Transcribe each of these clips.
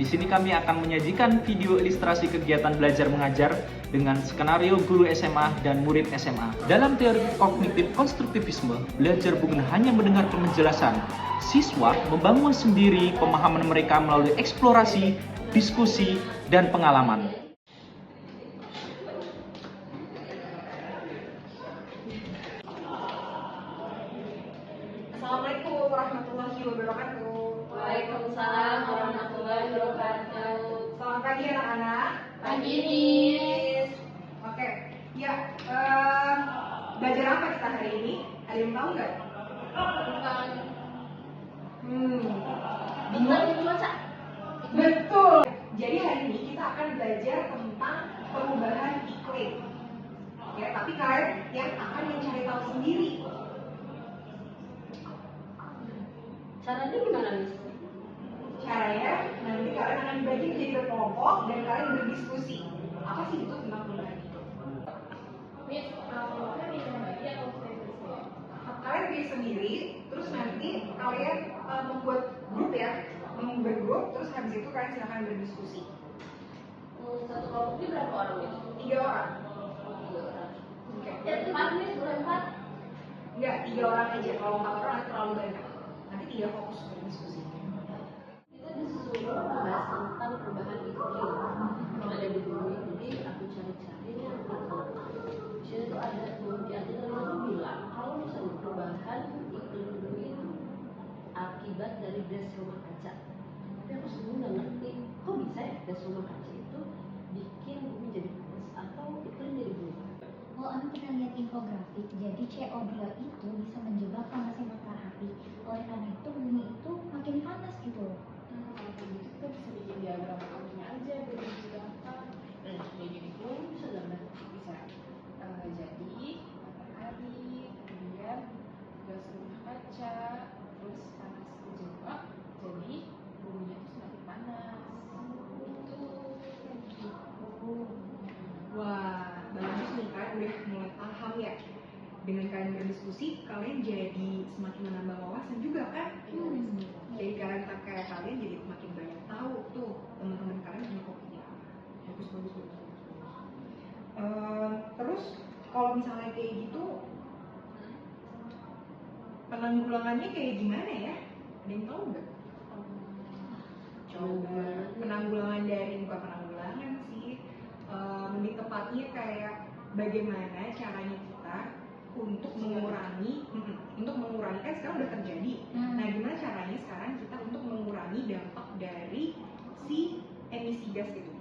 sini kami akan menyajikan video ilustrasi kegiatan belajar mengajar dengan skenario guru SMA dan murid SMA. Dalam teori kognitif konstruktivisme, belajar bukan hanya mendengarkan penjelasan. Siswa membangun sendiri pemahaman mereka melalui eksplorasi, diskusi, dan pengalaman. Assalamualaikum warahmatullahi wabarakatuh. Waalaikumsalam warahmatullahi wabarakatuh. Selamat pagi anak-anak. Pagi Miss. Oke, ya belajar apa kita hari ini? Ada yang tahu nggak? Bukan. Bingung? Cuaca. Betul. Jadi hari ini kita akan belajar tentang perubahan iklim. Ya, tapi kalian yang akan mencari tahu sendiri. Caranya gimana Miss? Caranya nanti kalian akan dibagi menjadi berkelompok dan kalian berdiskusi. Apa sih itu tentang perubahan iklim? Miss, kelompoknya bisa bagi atau sendiri? Kalian pilih sendiri, terus nanti kalian membuat grup ya, membuat grup, terus habis itu kalian silakan berdiskusi. Satu kelompoknya berapa orang Miss? 3 orang. 3 orang. Oke. Ya, 4 Miss, boleh 4? Enggak, 3 orang aja. Kalau 4 orang nanti terlalu banyak. Nanti 3 fokus berdiskusi. Kita disuruh membahas tentang perubahan iklim. Ada di bumi, jadi aku cari-cari nih di sini tuh ada di artikel itu bilang kalau misalnya perubahan iklim bumi itu akibat dari gas rumah kaca. Tapi aku sebenarnya nggak ngerti kok bisa ya gas rumah kaca itu bikin bumi jadi panas atau iklim jadi berubah. Kalau Anda pernah lihat infografik, jadi CO2 itu bisa menjebak panasnya matahari. Oleh karena itu bumi itu makin panas gitu loh. Kalau kayak gitu kita bisa bikin diagram apinya aja biar bisa gampang. Dan kayak gini pun bisa gambar. Bisa jadi matahari, kemudian gas rumah kaca, terus panas kejebak, jadi buminya itu semakin panas. Gitu. Wah, bagus nih kalian udah mulai paham ya. Dengan kalian berdiskusi, kalian jadi semakin menambah wawasan juga kan? Jadi kalian kayak kalian jadi makin banyak tahu tuh teman-teman kalian punya kopinya apa. Bagus. Terus kalau misalnya kayak gitu, penanggulangannya kayak gimana ya? Ada yang tahu nggak? Coba penanggulangan dari bukan penanggulangan sih, lebih tepatnya kayak bagaimana caranya kita untuk mengurangi kan sekarang udah terjadi. Nah, gimana caranya sekarang kita untuk mengurangi dampak dari si emisi gas itu?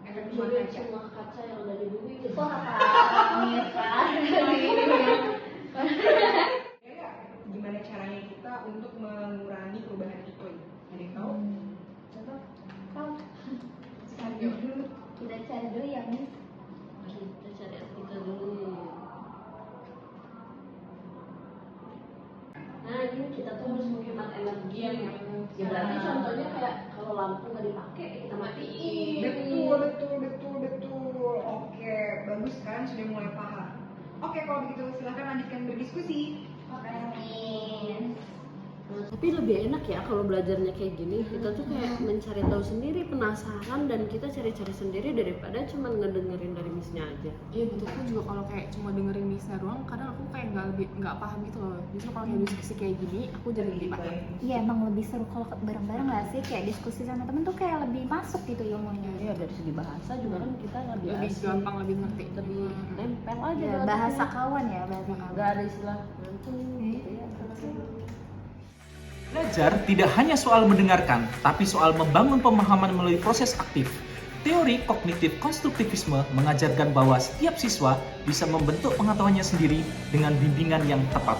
Efek rumah Jadi kaca. rumah kaca yang ada di bumi itu Ya, gimana caranya kita untuk mengurangi perubahan iklim? Ada yang tahu? Coba kau cari dulu. Kita cari dulu ya, Miss. kita cari artikel dulu. Nah ini kita tuh harus menghemat energi. Ya berarti contohnya kayak kalau lampu nggak dipakai kita matiin. Betul. Oke, bagus kan sudah mulai paham. Oke, kalau begitu silahkan lanjutkan berdiskusi. Oke, Miss. Nah, tapi lebih enak ya kalau belajarnya kayak gini. Kita tuh kayak mencari tahu sendiri, penasaran, dan kita cari-cari sendiri daripada cuma ngedengerin dari missnya aja. Iya gitu, aku juga kalau kayak cuma dengerin Misa doang, kadang aku kayak nggak paham gitu loh. Justru kalau kayak diskusi kayak gini, aku jadi lebih paham. Iya, emang lebih seru kalau bareng-bareng nggak sih? Kayak diskusi sama temen tuh kayak lebih masuk gitu ilmunya. Iya, dari segi bahasa juga kan kita lebih asik, gampang, lebih ngerti. lebih nempel aja. Ya, dengan bahasa kita. kawan ya, bahasa kawan. Nggak ada istilah ngantuk gitu ya. Belajar tidak hanya soal mendengarkan, tapi soal membangun pemahaman melalui proses aktif. Teori kognitif konstruktivisme mengajarkan bahwa setiap siswa bisa membentuk pengetahuannya sendiri dengan bimbingan yang tepat.